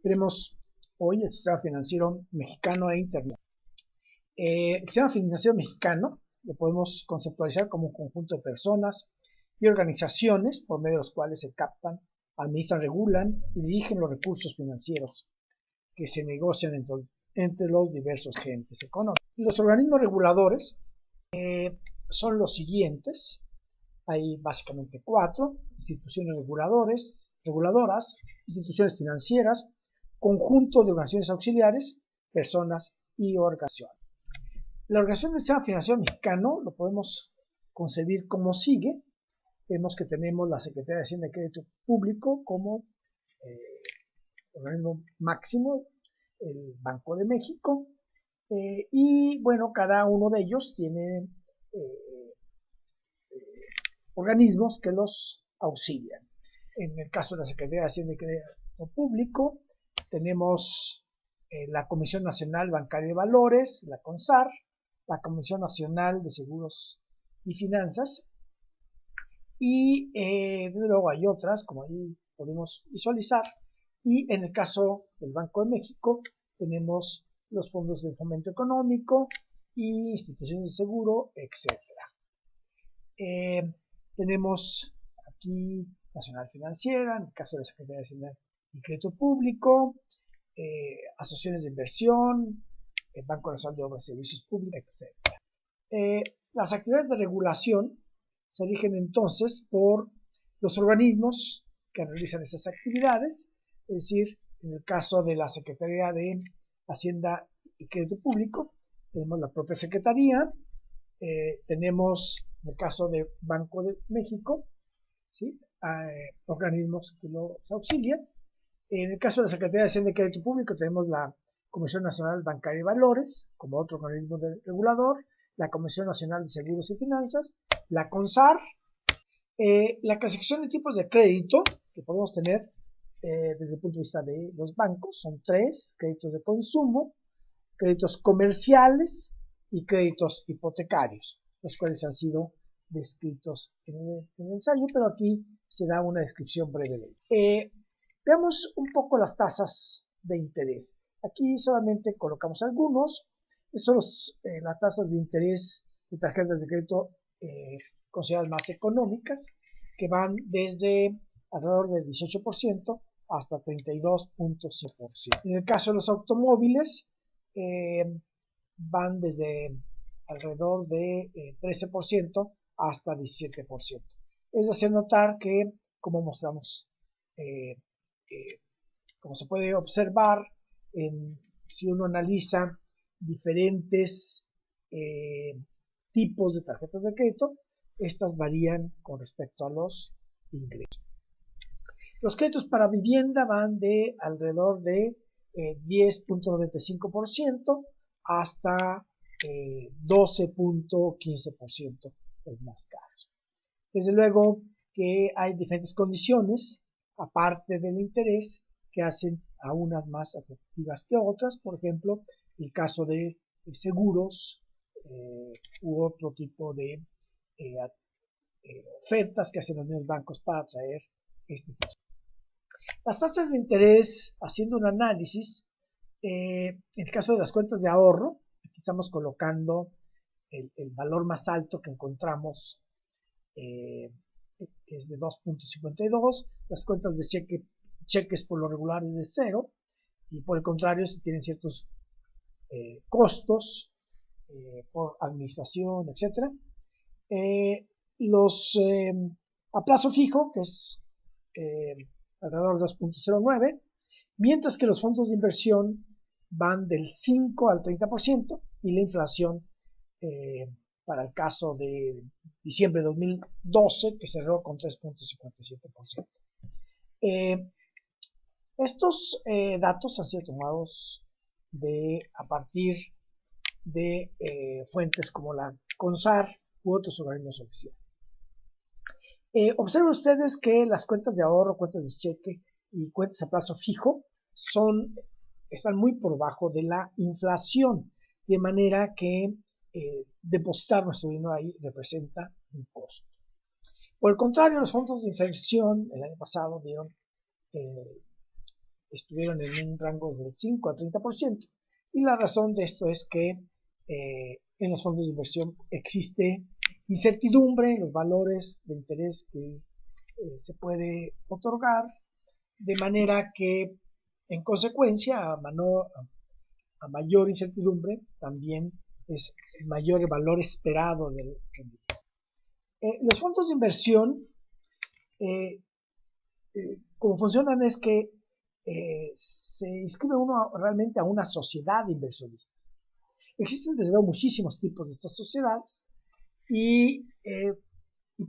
Veremos hoy el sistema financiero mexicano e internacional. El sistema financiero mexicano lo podemos conceptualizar como un conjunto de personas y organizaciones por medio de los cuales se captan, administran, regulan y dirigen los recursos financieros que se negocian entre los diversos agentes económicos. Los organismos reguladores son los siguientes. Hay básicamente 4: instituciones reguladoras, instituciones financieras, conjunto de organizaciones auxiliares, personas y organizaciones. La organización del sistema financiero mexicano lo podemos concebir como sigue. Vemos que tenemos la Secretaría de Hacienda y Crédito Público como organismo máximo, el Banco de México, y bueno, cada uno de ellos tiene organismos que los auxilian. En el caso de la Secretaría de Hacienda y Crédito Público, tenemos la Comisión Nacional Bancaria de Valores, la CONSAR, la Comisión Nacional de Seguros y Finanzas, y desde luego hay otras, como ahí podemos visualizar, y en el caso del Banco de México tenemos los fondos de fomento económico y instituciones de seguro, etc. Tenemos aquí Nacional Financiera, en el caso de la Secretaría de Hacienda y Crédito Público, asociaciones de inversión, el Banco Nacional de Obras y Servicios Públicos, etc. Las actividades de regulación se rigen entonces por los organismos que realizan esas actividades, es decir, en el caso de la Secretaría de Hacienda y Crédito Público, tenemos la propia Secretaría, tenemos en el caso de Banco de México, ¿sí? Organismos que los auxilian. En el caso de la Secretaría de Hacienda y Crédito Público tenemos la Comisión Nacional Bancaria y Valores como otro organismo regulador, la Comisión Nacional de Seguros y Finanzas, la CONSAR, la clasificación de tipos de crédito que podemos tener desde el punto de vista de los bancos son 3: créditos de consumo, créditos comerciales y créditos hipotecarios, los cuales han sido descritos en el ensayo, pero aquí se da una descripción breve de ello. Veamos un poco las tasas de interés. Aquí solamente colocamos algunos. Estas son las tasas de interés de tarjetas de crédito consideradas más económicas, que van desde alrededor del 18% hasta 32.5%. En el caso de los automóviles, van desde alrededor de 13% hasta 17%. Es de hacer notar que, como mostramos, como se puede observar, si uno analiza diferentes tipos de tarjetas de crédito, estas varían con respecto a los ingresos. Los créditos para vivienda van de alrededor de 10.95% hasta 12.15%, los más caros. Desde luego que hay diferentes condiciones, aparte del interés, que hacen a unas más atractivas que otras. Por ejemplo, el caso de seguros u otro tipo de ofertas que hacen los mismos bancos para atraer este tipo. Las tasas de interés, haciendo un análisis, en el caso de las cuentas de ahorro, aquí estamos colocando el valor más alto que encontramos, que es de 2.52, las cuentas de cheques por lo regular es de 0, y por el contrario, si tienen ciertos costos por administración, etc. Los a plazo fijo, que es alrededor de 2.09, mientras que los fondos de inversión van del 5 al 30% y la inflación para el caso de diciembre de 2012, que cerró con 3.57%. Estos datos han sido tomados a partir de fuentes como la CONSAR u otros organismos oficiales. Observen ustedes que las cuentas de ahorro, cuentas de cheque y cuentas a plazo fijo están muy por debajo de la inflación, de manera que depositar nuestro dinero ahí representa un costo. Por el contrario, los fondos de inversión el año pasado dieron estuvieron en un rango del 5 a 30%. Y la razón de esto es que en los fondos de inversión existe incertidumbre en los valores de interés que se puede otorgar, de manera que en consecuencia a mayor incertidumbre también es mayor el valor esperado del rendimiento. Los fondos de inversión, como funcionan es que se inscribe uno realmente a una sociedad de inversionistas. Existen desde luego muchísimos tipos de estas sociedades y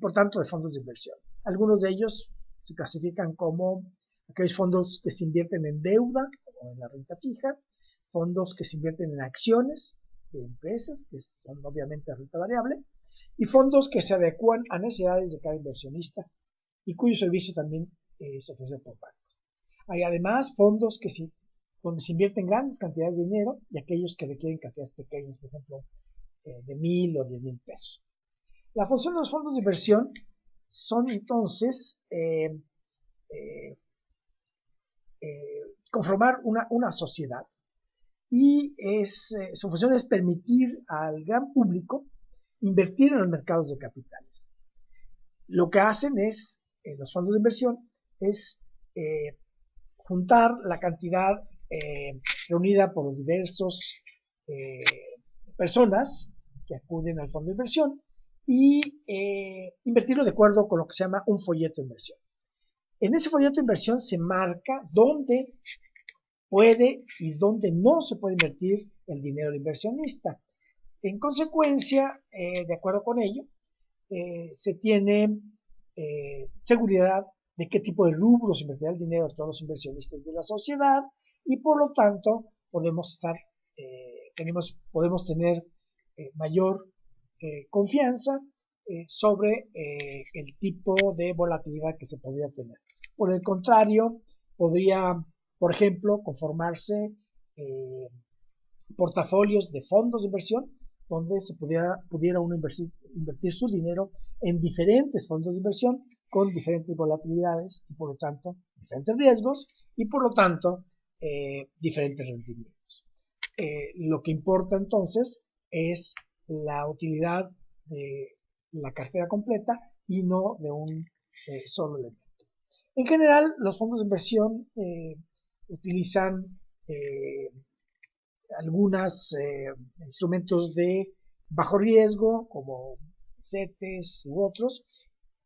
por tanto de fondos de inversión. Algunos de ellos se clasifican como aquellos fondos que se invierten en deuda o en la renta fija, fondos que se invierten en acciones de empresas, que son obviamente de renta variable, y fondos que se adecuan a necesidades de cada inversionista y cuyo servicio también se ofrece por bancos. Hay además fondos donde se invierten grandes cantidades de dinero y aquellos que requieren cantidades pequeñas, por ejemplo, de 1,000 o 10,000 pesos. La función de los fondos de inversión son entonces conformar una sociedad y su función es permitir al gran público invertir en los mercados de capitales. Lo que hacen los fondos de inversión es juntar la cantidad reunida por los diversos personas que acuden al fondo de inversión y invertirlo de acuerdo con lo que se llama un folleto de inversión. En ese folleto de inversión se marca dónde puede y dónde no se puede invertir el dinero del inversionista. En consecuencia, de acuerdo con ello, se tiene seguridad de qué tipo de rubros invertirá el dinero de todos los inversionistas de la sociedad y por lo tanto podemos tener mayor confianza sobre el tipo de volatilidad que se podría tener. Por el contrario, podría, por ejemplo, conformarse portafolios de fondos de inversión donde se pudiera uno invertir su dinero en diferentes fondos de inversión con diferentes volatilidades y por lo tanto diferentes riesgos y por lo tanto diferentes rendimientos. Lo que importa entonces es la utilidad de la cartera completa y no de un solo elemento. En general, los fondos de inversión utilizan algunos instrumentos de bajo riesgo, como CETES u otros,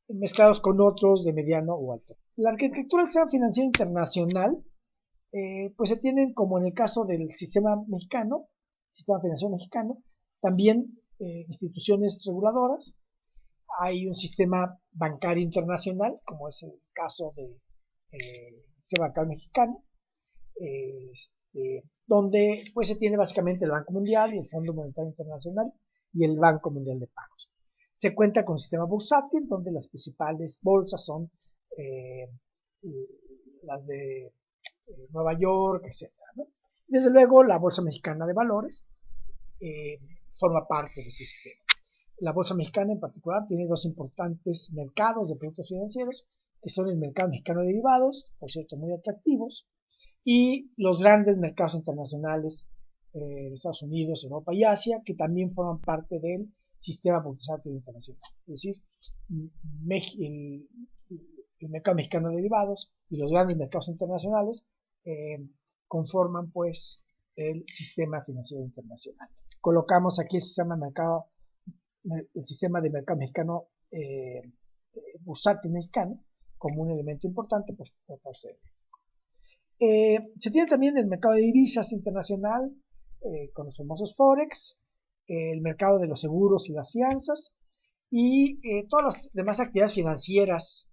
mezclados con otros de mediano o alto. La arquitectura del sistema financiero internacional, pues se tienen, como en el caso del sistema financiero mexicano, también instituciones reguladoras. Hay un sistema bancario internacional, como es el caso del sistema bancario mexicano, donde pues se tiene básicamente el Banco Mundial y el Fondo Monetario Internacional y el Banco Mundial de Pagos. Se cuenta con un sistema bursátil donde las principales bolsas son las de Nueva York, etc., ¿no? Desde luego la Bolsa Mexicana de Valores forma parte de ese sistema. La Bolsa Mexicana en particular tiene dos importantes mercados de productos financieros, que son el mercado mexicano de derivados, por cierto muy atractivos, y los grandes mercados internacionales de Estados Unidos, Europa y Asia, que también forman parte del sistema bursátil internacional. Es decir, el mercado mexicano de derivados y los grandes mercados internacionales conforman pues el sistema financiero internacional. Colocamos aquí el sistema de mercado mexicano bursátil mexicano como un elemento importante por tratarse de se tiene también el mercado de divisas internacional con los famosos Forex, el mercado de los seguros y las fianzas y todas las demás actividades financieras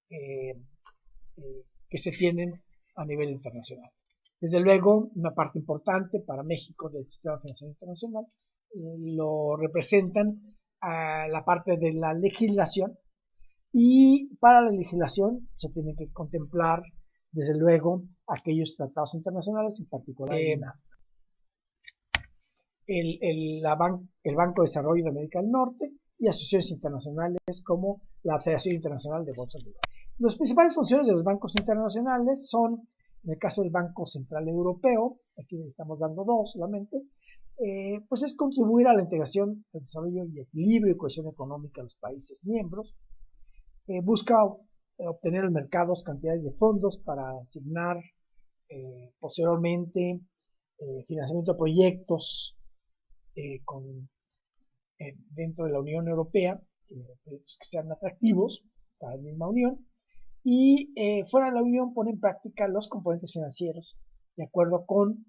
que se tienen a nivel internacional. Desde luego, una parte importante para México del sistema financiero internacional lo representan a la parte de la legislación y para la legislación se tiene que contemplar desde luego aquellos tratados internacionales, en particular el NAFTA. El Banco de Desarrollo de América del Norte y asociaciones internacionales como la Federación Internacional de Bolsas de Valores. Las principales funciones de los bancos internacionales son En el caso del Banco Central Europeo, aquí le estamos dando dos solamente, pues es contribuir a la integración, el desarrollo y equilibrio y cohesión económica de los países miembros. Busca obtener en mercados cantidades de fondos para asignar posteriormente financiamiento de proyectos dentro de la Unión Europea que sean atractivos para la misma Unión, y fuera de la Unión pone en práctica los componentes financieros de acuerdo con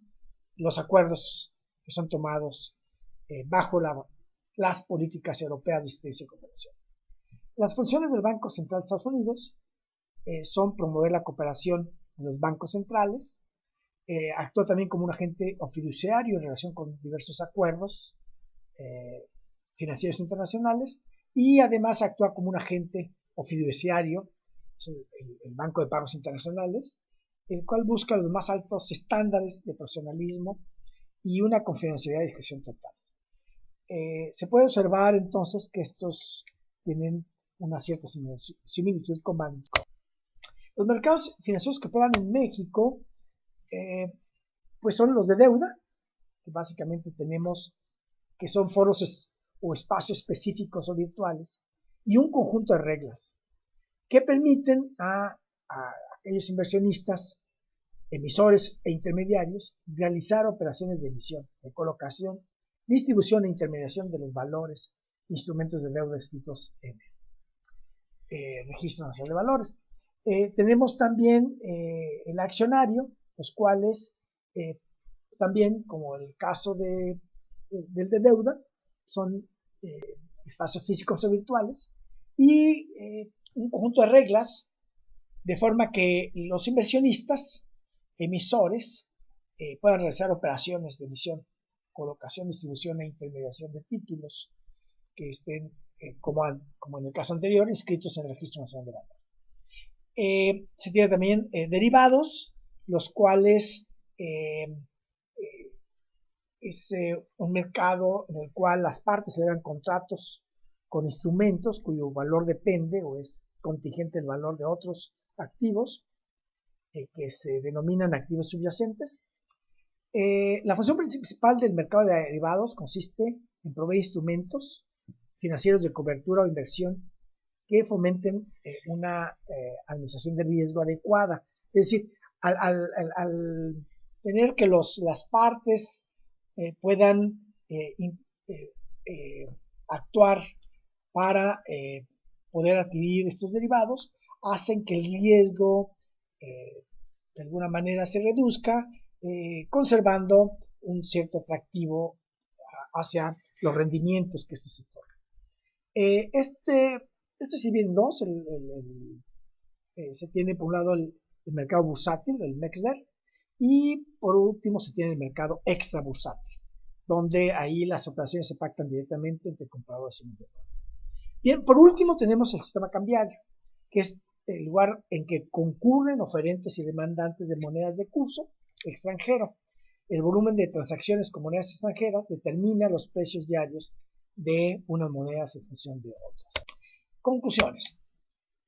los acuerdos que son tomados bajo las políticas europeas de asistencia y cooperación. Las funciones del Banco Central de Estados Unidos son promover la cooperación de los bancos centrales, actúa también como un agente o fiduciario en relación con diversos acuerdos financieros internacionales, y además actúa como un agente o fiduciario, el Banco de Pagos Internacionales, el cual busca los más altos estándares de profesionalismo y una confidencialidad y discreción total. Se puede observar entonces que estos tienen una cierta similitud con Bansco. Los mercados financieros que operan en México pues son los de deuda, que básicamente tenemos que son foros o espacios específicos o virtuales, y un conjunto de reglas que permiten a aquellos inversionistas, emisores e intermediarios realizar operaciones de emisión, de colocación, distribución e intermediación de los valores, instrumentos de deuda escritos en el Registro Nacional de Valores. Tenemos también el accionario, los cuales también, como el caso del de deuda, son espacios físicos o virtuales, y un conjunto de reglas de forma que los inversionistas, emisores, puedan realizar operaciones de emisión, colocación, distribución e intermediación de títulos que estén, como en el caso anterior, inscritos en el Registro Nacional de Valores. Se tiene también derivados, los cuales es un mercado en el cual las partes celebran contratos con instrumentos cuyo valor depende o es contingente del valor de otros activos que se denominan activos subyacentes. La función principal del mercado de derivados consiste en proveer instrumentos financieros de cobertura o inversión que fomenten una administración de riesgo adecuada. Es decir, al tener que las partes puedan actuar para poder adquirir estos derivados, hacen que el riesgo de alguna manera se reduzca, conservando un cierto atractivo hacia los rendimientos que esto se otorga. Este se divide en dos. Se tiene por un lado el mercado bursátil, el MEXDER, y por último se tiene el mercado extra bursátil, donde ahí las operaciones se pactan directamente entre compradores y vendedores. Bien, por último tenemos el sistema cambiario, que es el lugar en que concurren oferentes y demandantes de monedas de curso extranjero. El volumen de transacciones con monedas extranjeras determina los precios diarios de unas monedas en función de otras. Conclusiones.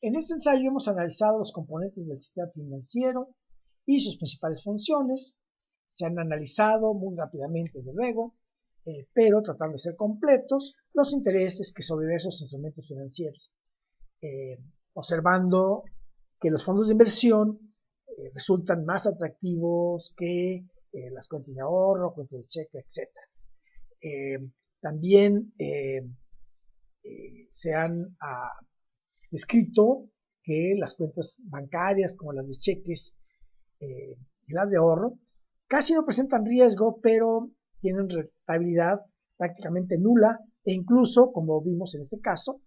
En este ensayo hemos analizado los componentes del sistema financiero y sus principales funciones. Se han analizado muy rápidamente, desde luego, pero tratando de ser completos, los intereses que sobre esos instrumentos financieros, observando que los fondos de inversión resultan más atractivos que las cuentas de ahorro, cuentas de cheque, etc. También se han descrito que las cuentas bancarias, como las de cheques y las de ahorro, casi no presentan riesgo, pero tienen rentabilidad prácticamente nula, e incluso, como vimos en este caso,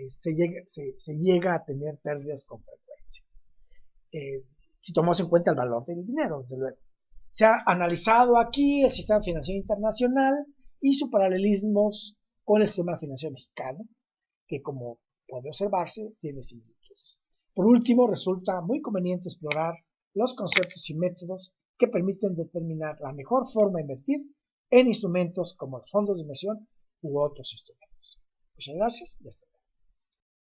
se llega a tener pérdidas con frecuencia. Si tomamos en cuenta el valor del dinero, desde luego. Se ha analizado aquí el sistema financiero internacional y sus paralelismos con el sistema financiero mexicano, que, como puede observarse, tiene similitudes. Por último, resulta muy conveniente explorar los conceptos y métodos que permiten determinar la mejor forma de invertir en instrumentos como los fondos de inversión u otros instrumentos. Muchas gracias y hasta luego.